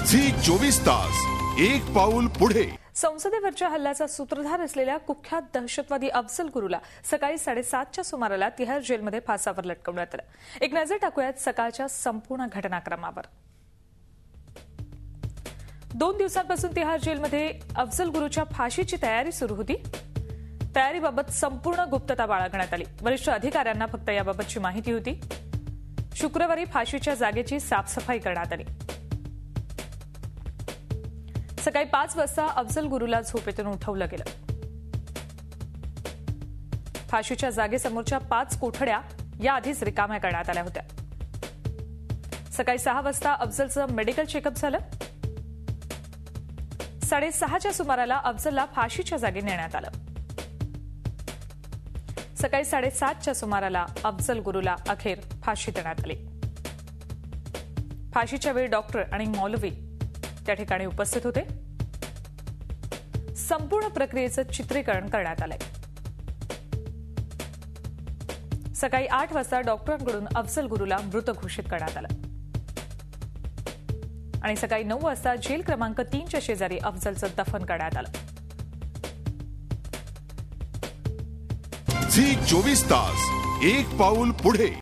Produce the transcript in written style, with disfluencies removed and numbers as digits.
Zee 24 तास एक पाऊल पुढे। संसदेवरच्या हल्ल्याचा सूत्रधार असलेल्या कुख्यात दहशतवादी अफजल गुरुला सकाळी 7:30च्या सुमाराला तिहार जेलमध्ये फासावर लटकवण्यात आलं। एक नजर टाकूयात सकाळच्या संपूर्ण घटनाक्रमावर। 2 दिवसांपासून तिहार जेलमध्ये अफजल गुरुच्या फाशीची तयारी सुरू होती। तयारीबाबत संपूर्ण गुप्तता बाळगण्यात आली। वरिष्ठ अधिकाऱ्यांना फक्त याबाबतची माहिती होती। शुक्रवारी फाशीच्या जागेची साफसफाई करण्यात आली। सकाळी 5 वाजता अफजल गुरुला झोपेतून उठवलं गेलं। फाशीच्या जागेसमोरच्या 5 कोठड्या याआधीच रिकाम्या करण्यात आल्या होत्या। सकाळी 6 वाजता अफजलचं मेडिकल चेकअप झालं। 6:30च्या सुमाराला अफजलला फाशीच्या जागी नेण्यात आलं। सकाळी 7:30च्या सुमाराला अफजल गुरुला अखेर फाशी देण्यात आली। फाशीच्या वेळी डॉक्टर आणि मौलवी त्या ठिकाणी उपस्थित होते। संपूर्ण प्रक्रियेचं चित्रीकरण करण्यात आलंय। सकाळी 8 वाजता डॉक्टरांकडून अफजल गुरुला मृत घोषित करण्यात आलं आणि सकाळी 9 वाजता जेल क्रमांक 3च्या शेजारी अफजलचं दफन करण्यात आलं। झी 24 तास एक पाऊल पुढे।